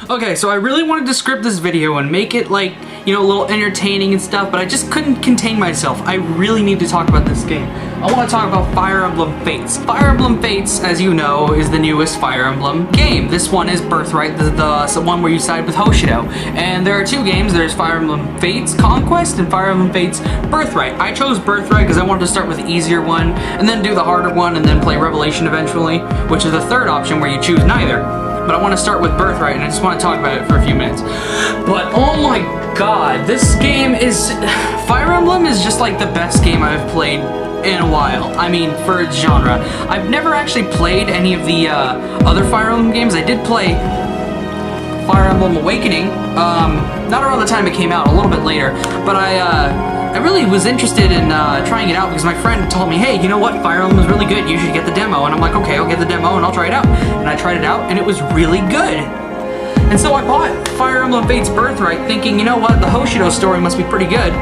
Okay, so I really wanted to script this video and make it like, you know, a little entertaining and stuff, but I just couldn't contain myself. I really need to talk about this game. I want to talk about Fire Emblem Fates. Fire Emblem Fates, as you know, is the newest Fire Emblem game. This one is Birthright, the one where you side with Hoshido. And there are two games. There's Fire Emblem Fates Conquest and Fire Emblem Fates Birthright. I chose Birthright because I wanted to start with the easier one, and then do the harder one, and then play Revelation eventually, which is the third option where you choose neither. But I want to start with Birthright, and I just want to talk about it for a few minutes. But oh my god, this game is... Fire Emblem is just like the best game I've played in a while. I mean, for its genre. I've never actually played any of the other Fire Emblem games. I did play Fire Emblem Awakening, not around the time it came out, a little bit later, but I really was interested in trying it out because my friend told me, hey, you know what, Fire Emblem is really good, you should get the demo. And I'm like, okay, I'll get the demo and I'll try it out. And I tried it out and it was really good. And so I bought Fire Emblem Fates Birthright thinking, you know what, the Hoshido story must be pretty good,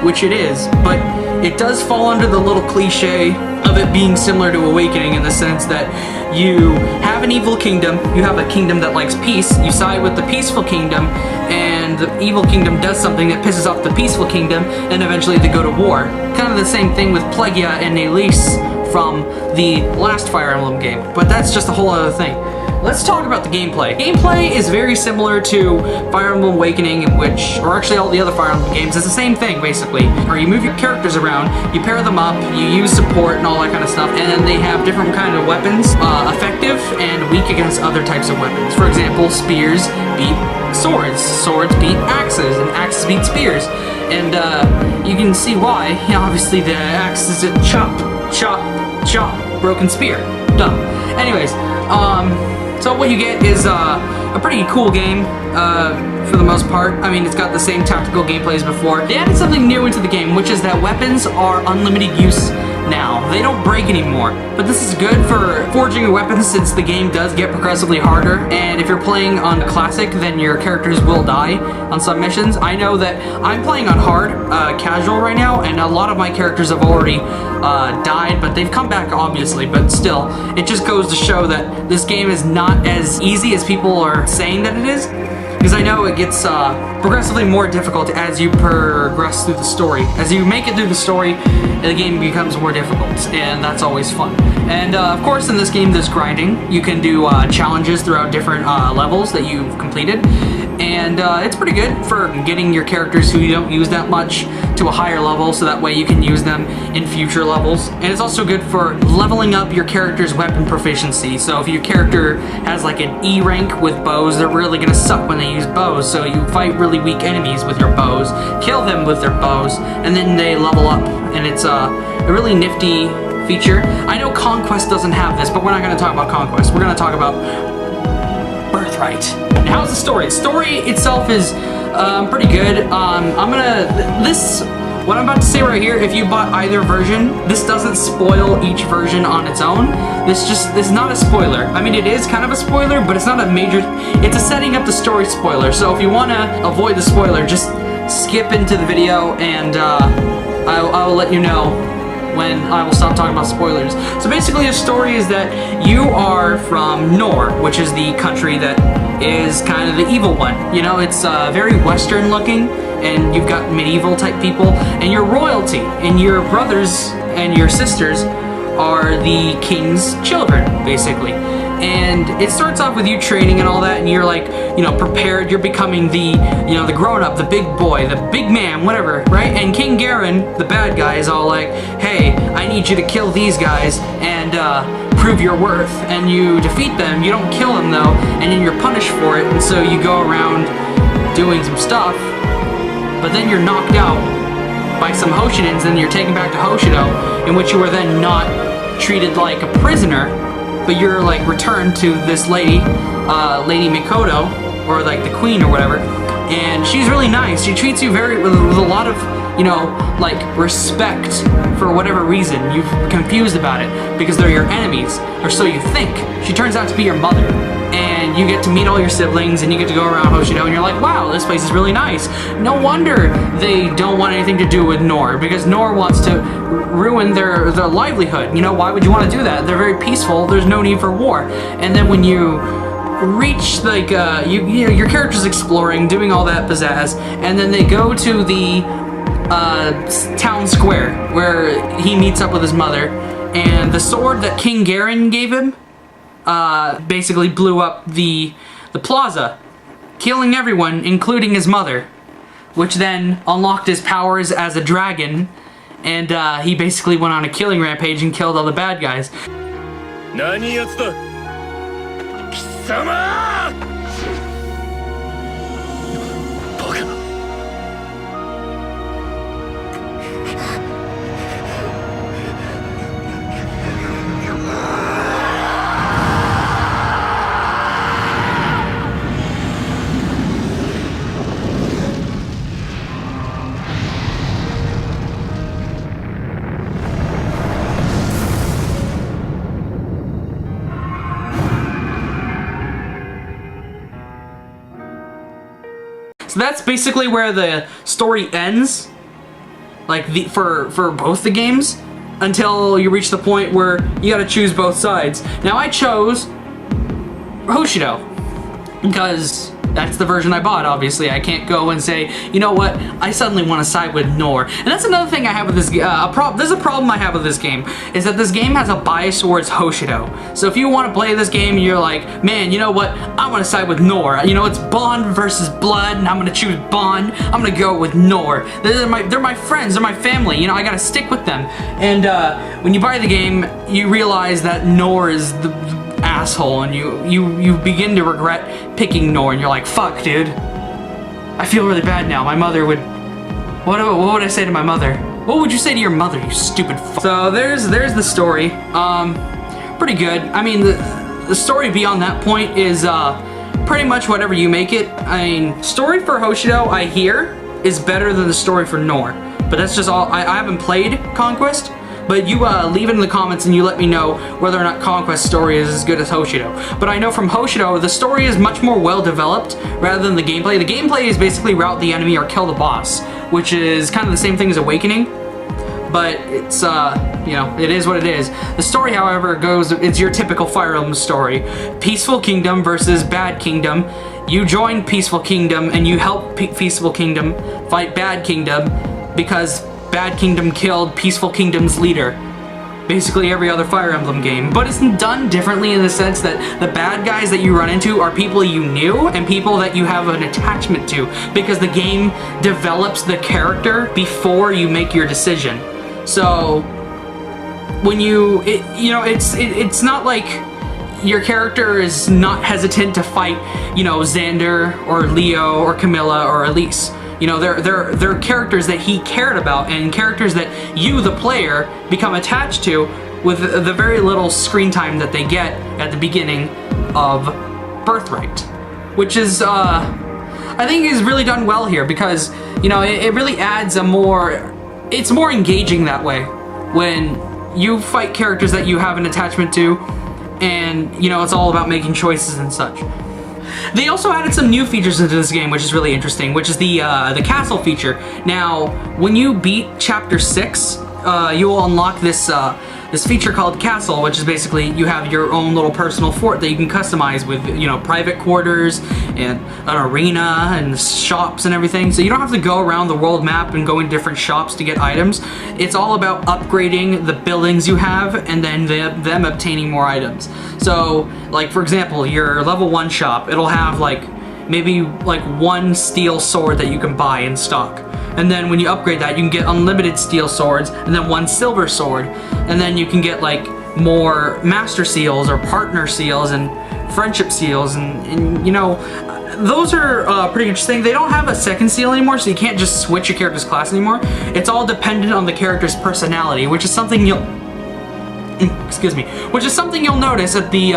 which it is, but it does fall under the little cliche of it being similar to Awakening in the sense that you have an evil kingdom, you have a kingdom that likes peace, you side with the peaceful kingdom, and the evil kingdom does something that pisses off the peaceful kingdom, and eventually they go to war. Kind of the same thing with Plegia and Elise from the last Fire Emblem game, but that's just a whole other thing. Let's talk about the gameplay. Gameplay is very similar to Fire Emblem Awakening, or actually all the other Fire Emblem games. It's the same thing, basically. Or you move your characters around, you pair them up, you use support and all that kind of stuff, and then they have different kind of weapons, effective and weak against other types of weapons. For example, spears beat swords, swords beat axes, and axes beat spears. And you can see why. You know, obviously the axe is a chop, chop, chop, broken spear. Dumb. Anyways, so what you get is a pretty cool game for the most part. I mean, it's got the same tactical gameplay as before. They added something new into the game, which is that weapons are unlimited use now. They don't break anymore. But this is good for forging your weapons since the game does get progressively harder. And if you're playing on Classic, then your characters will die on some missions. I know that I'm playing on hard, casual right now, and a lot of my characters have already died, but they've come back obviously, but still, it just goes to show that this game is not as easy as people are saying that it is. Because I know it gets progressively more difficult as you progress through the story. As you make it through the story, the game becomes more difficult, and that's always fun. And of course in this game there's grinding. You can do challenges throughout different levels that you've completed. And it's pretty good for getting your characters who you don't use that much to a higher level, so that way you can use them in future levels. And it's also good for leveling up your character's weapon proficiency. So if your character has like an E rank with bows, they're really gonna suck when they use bows. So you fight really weak enemies with your bows, kill them with their bows, and then they level up. And it's a really nifty feature. I know Conquest doesn't have this, but we're not gonna talk about Conquest. We're gonna talk about Birthright. How's the story? The story itself is pretty good. What I'm about to say right here, if you bought either version, this doesn't spoil each version on its own. This is not a spoiler. I mean, it is kind of a spoiler, but it's not a major, it's a setting up the story spoiler. So if you want to avoid the spoiler, just skip into the video and I will let you know when I will stop talking about spoilers. So basically the story is that you are from Nor, which is the country that is kind of the evil one. You know, it's very Western looking, and you've got medieval type people, and you're royalty, and your brothers and your sisters are the king's children, basically. And it starts off with you training and all that, and you're like, you know, prepared, you're becoming the, you know, the grown-up, the big boy, the big man, whatever, right? And King Garen, the bad guy, is all like, hey, I need you to kill these guys and prove your worth. And you defeat them, you don't kill them though, and then you're punished for it, and so you go around doing some stuff, but then you're knocked out by some Hoshidans, and you're taken back to Hoshido, in which you were then not treated like a prisoner, but you're like returned to this lady, Lady Mikoto, or like the queen or whatever, and she's really nice. She treats you with a lot of, you know, like respect for whatever reason. You're confused about it because they're your enemies, or so you think. She turns out to be your mother, and you get to meet all your siblings, and you get to go around Hoshido, and you're like, wow, this place is really nice. No wonder they don't want anything to do with Nor, because Nor wants to ruin their livelihood. You know, why would you want to do that? They're very peaceful, there's no need for war. And then when you reach like your character's exploring, doing all that pizzazz, and then they go to the town square where he meets up with his mother, and the sword that King Garen gave him basically blew up the plaza, killing everyone, including his mother, which then unlocked his powers as a dragon, and he basically went on a killing rampage and killed all the bad guys. So that's basically where the story ends, like for both the games, until you reach the point where you gotta choose both sides. Now I chose Hoshido, because that's the version I bought, obviously. I can't go and say, you know what, I suddenly want to side with Nor. And that's another thing I have with this there's a problem I have with this game, is that this game has a bias towards Hoshido. So if you want to play this game and you're like, man, you know what, I want to side with Nor. You know, it's Bond versus Blood, and I'm going to choose Bond. I'm going to go with Nor. They're my friends, they're my family, you know, I got to stick with them. And when you buy the game, you realize that Nor is the asshole, and you begin to regret picking Nor, and you're like, fuck, dude, I feel really bad now. My mother would, what would I say to my mother? What would you say to your mother, you stupid fuck? So there's the story. Pretty good. I mean, the story beyond that point is pretty much whatever you make it. I mean, story for Hoshido, I hear, is better than the story for Nor, but that's just all. I haven't played Conquest, but you leave it in the comments and you let me know whether or not Conquest story is as good as Hoshido. But I know from Hoshido, the story is much more well developed rather than the gameplay. The gameplay is basically route the enemy or kill the boss, which is kind of the same thing as Awakening, but it's, you know, it is what it is. The story, however, goes, it's your typical Fire Emblem story. Peaceful Kingdom versus Bad Kingdom. You join Peaceful Kingdom and you help Peaceful Kingdom fight Bad Kingdom because Bad Kingdom killed Peaceful Kingdom's leader. Basically every other Fire Emblem game. But it's done differently in the sense that the bad guys that you run into are people you knew and people that you have an attachment to, because the game develops the character before you make your decision. So when it's not like your character is not hesitant to fight, you know, Xander or Leo or Camilla or Elise. You know, they're characters that he cared about, and characters that you, the player, become attached to with the very little screen time that they get at the beginning of Birthright. Which is, I think is really done well here, because, you know, it really adds it's more engaging that way when you fight characters that you have an attachment to, and, you know, it's all about making choices and such. They also added some new features into this game, which is really interesting, which is the castle feature. Now, when you beat Chapter 6, you will unlock this this feature called Castle, which is basically you have your own little personal fort that you can customize with, you know, private quarters and an arena and shops and everything. So you don't have to go around the world map and go in different shops to get items. It's all about upgrading the buildings you have and then them obtaining more items. So, like, for example, your level 1 shop, it'll have maybe one steel sword that you can buy in stock. And then when you upgrade that, you can get unlimited steel swords, and then 1 silver sword. And then you can get more master seals or partner seals and friendship seals, and you know, those are pretty interesting. They don't have a second seal anymore, so you can't just switch your character's class anymore. It's all dependent on the character's personality, which is something which is something you'll notice at the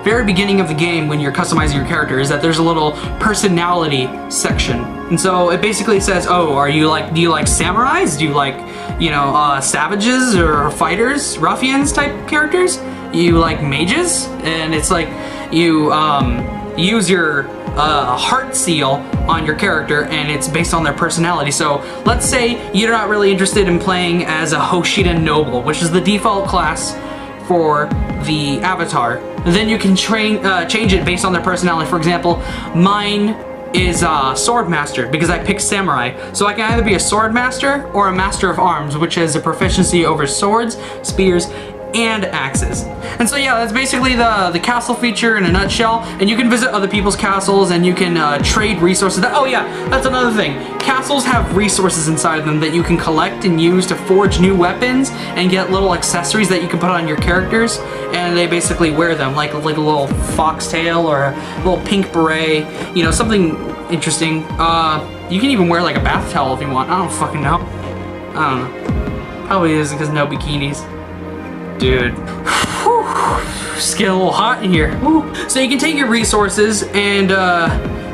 very beginning of the game when you're customizing your character, is that there's a little personality section. And so it basically says, oh, do you like samurais? Do you like, you know, savages or fighters, ruffians type characters? You like mages? And it's like you use your heart seal on your character, and it's based on their personality. So let's say you're not really interested in playing as a Hoshida Noble, which is the default class for the avatar. then you can change it based on their personality. For example, mine is sword master because I picked samurai. So I can either be a sword master or a master of arms, which has a proficiency over swords, spears, and axes. And so yeah, that's basically the castle feature in a nutshell. And you can visit other people's castles and you can trade resources. Oh yeah, that's another thing. Castles have resources inside of them that you can collect and use to forge new weapons and get little accessories that you can put on your characters, and they basically wear them like a little foxtail or a little pink beret, you know, something interesting. You can even wear like a bath towel if you want. I don't fucking know. I don't know. Probably is because no bikinis. Dude, whew, it's getting a little hot in here. Whew. So you can take your resources and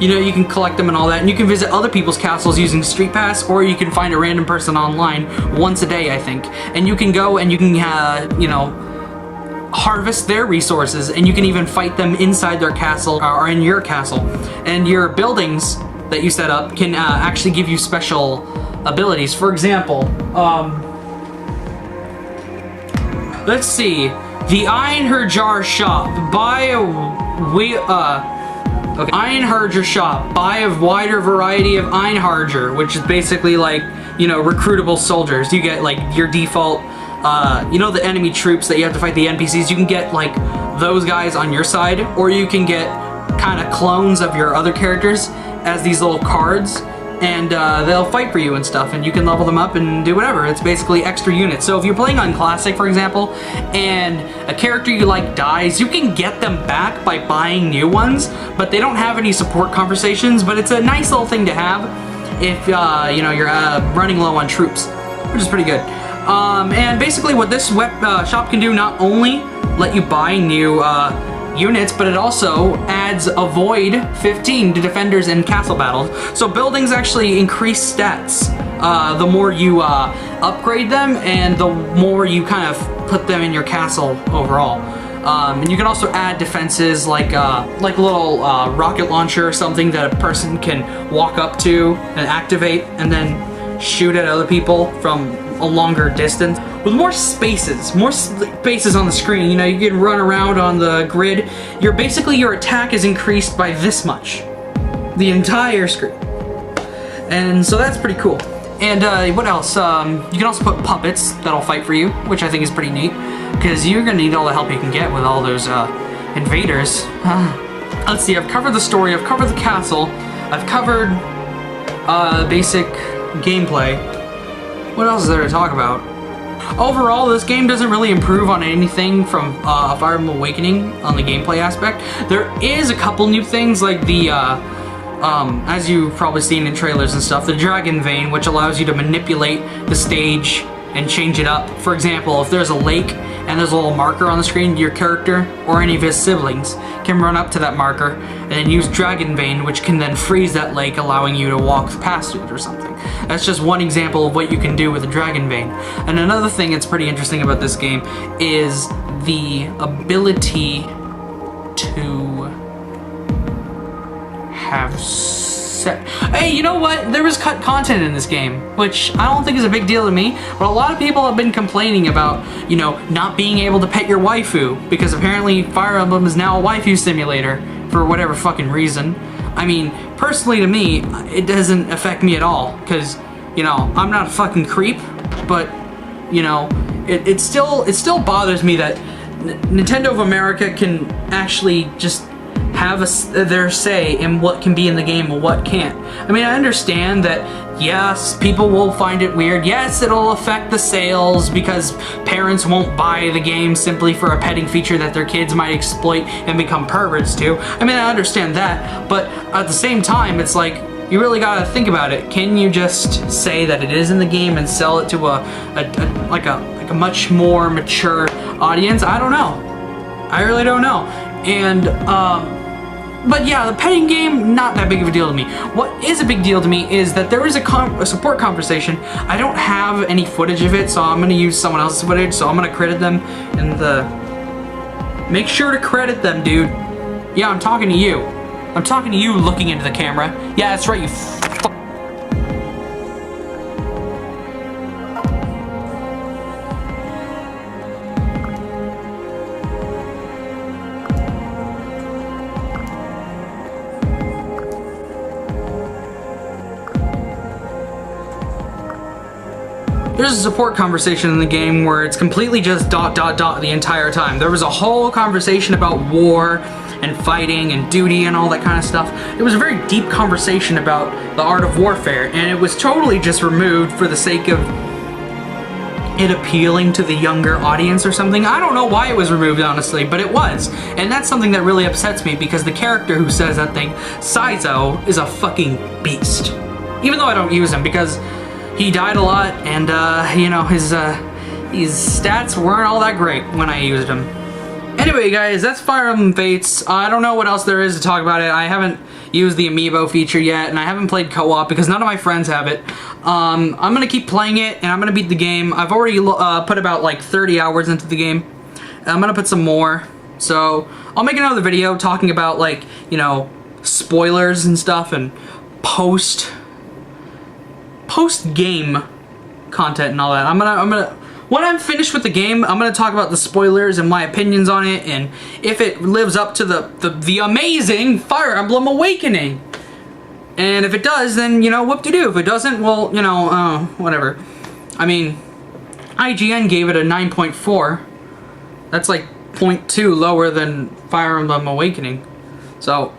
you know, you can collect them and all that, and you can visit other people's castles using Street Pass, or you can find a random person online once a day, I think, and you can go and you can you know, harvest their resources, and you can even fight them inside their castle or in your castle. And your buildings that you set up can actually give you special abilities. For example, let's see, the Einherjar shop. Okay, Einherjar shop. Buy a wider variety of Einherjar, which is basically like, you know, recruitable soldiers. You get like your default, you know, the enemy troops that you have to fight the NPCs. You can get like those guys on your side, or you can get kind of clones of your other characters as these little cards. And they'll fight for you and stuff, and you can level them up and do whatever. It's basically extra units. So if you're playing on Classic, for example, and a character you like dies, you can get them back by buying new ones, but they don't have any support conversations, but it's a nice little thing to have if you know, you're running low on troops, which is pretty good. And basically what this shop can do, not only let you buy new units, but it also adds a void 15 to defenders in castle battles. So buildings actually increase stats the more you upgrade them, and the more you kind of put them in your castle overall. And you can also add defenses like a little rocket launcher or something that a person can walk up to and activate and then shoot at other people from a longer distance. With more spaces on the screen, you know, you can run around on the grid. Basically your attack is increased by this much, the entire screen, and so that's pretty cool. And what else? You can also put puppets that'll fight for you, which I think is pretty neat, because you're gonna need all the help you can get with all those invaders. Let's see. I've covered the story. I've covered the castle. I've covered basic gameplay. What else is there to talk about? Overall, this game doesn't really improve on anything from Fire Emblem Awakening on the gameplay aspect. There is a couple new things, like the, as you've probably seen in trailers and stuff, the Dragon Vein, which allows you to manipulate the stage and change it up. For example, if there's a lake and there's a little marker on the screen, your character or any of his siblings can run up to that marker and then use Dragon Vein, which can then freeze that lake, allowing you to walk past it or something. That's just one example of what you can do with a Dragon Vein. And another thing that's pretty interesting about this game is the ability to have Hey, you know what? There was cut content in this game, which I don't think is a big deal to me, but a lot of people have been complaining about, you know, not being able to pet your waifu, because apparently Fire Emblem is now a waifu simulator for whatever fucking reason. I mean, personally to me, it doesn't affect me at all, because, you know, I'm not a fucking creep, but, you know, it still bothers me that Nintendo of America can actually just have their say in what can be in the game and what can't. I mean, I understand that, yes, people will find it weird. Yes, it'll affect the sales because parents won't buy the game simply for a petting feature that their kids might exploit and become perverts to. I mean, I understand that, but at the same time, it's like, you really gotta think about it. Can you just say that it is in the game and sell it to a much more mature audience? I don't know. I really don't know. And, but yeah, the petting game, not that big of a deal to me. What is a big deal to me is that there is a support conversation. I don't have any footage of it, so I'm gonna use someone else's footage, so I'm gonna credit them in the... Make sure to credit them, dude. Yeah, I'm talking to you. I'm talking to you looking into the camera. Yeah, that's right, you there's a support conversation in the game where it's completely just ... the entire time. There was a whole conversation about war and fighting and duty and all that kind of stuff. It was a very deep conversation about the art of warfare, and it was totally just removed for the sake of it appealing to the younger audience or something. I don't know why it was removed, honestly, but it was. And that's something that really upsets me, because the character who says that thing, Saizo, is a fucking beast. Even though I don't use him, because he died a lot, and, you know, his stats weren't all that great when I used him. Anyway, guys, that's Fire Emblem Fates. I don't know what else there is to talk about it. I haven't used the amiibo feature yet, and I haven't played co-op because none of my friends have it. I'm gonna keep playing it, and I'm gonna beat the game. I've already put about like 30 hours into the game. I'm gonna put some more. So I'll make another video talking about, like, you know, spoilers and stuff, and post-game content and all that. I'm gonna when I'm finished with the game, I'm gonna talk about the spoilers and my opinions on it, and if it lives up to the amazing Fire Emblem Awakening. And if it does, then, you know, whoop-de-doo. If it doesn't, well, you know, whatever. I mean, IGN gave it a 9.4. That's like 0.2 lower than Fire Emblem Awakening. So,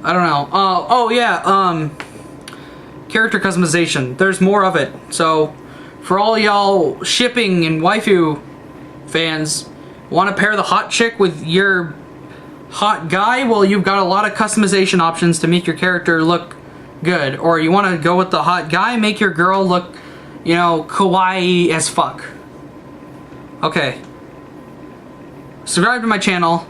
I don't know. Oh yeah, character customization. There's more of it. So, for all y'all shipping and waifu fans, want to pair the hot chick with your hot guy? Well, you've got a lot of customization options to make your character look good. Or you want to go with the hot guy, make your girl look, you know, kawaii as fuck. Okay. Subscribe to my channel.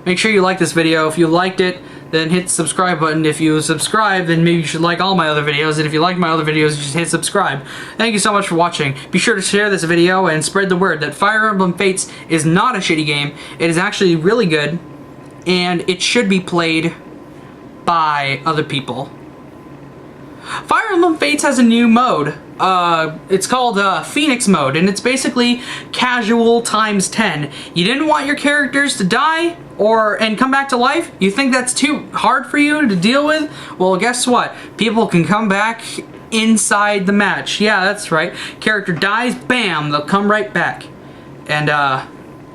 Make sure you like this video. If you liked it, then hit the subscribe button. If you subscribe, then maybe you should like all my other videos. And if you like my other videos, you should hit subscribe. Thank you so much for watching. Be sure to share this video and spread the word that Fire Emblem Fates is not a shitty game. It is actually really good, and it should be played by other people. Fire Emblem Fates has a new mode. It's called Phoenix mode, and it's basically casual times 10. You didn't want your characters to die and come back to life? You think that's too hard for you to deal with? Well, guess what? People can come back inside the match. Yeah, that's right. Character dies, bam, they'll come right back. And I'm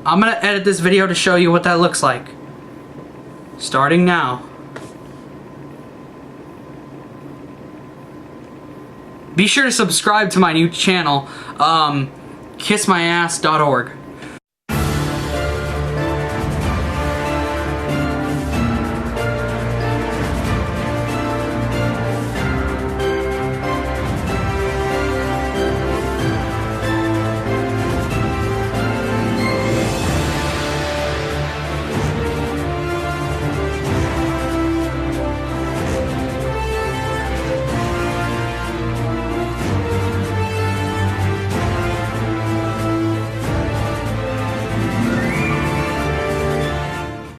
gonna edit this video to show you what that looks like. Starting now. Be sure to subscribe to my new channel, kissmyass.org.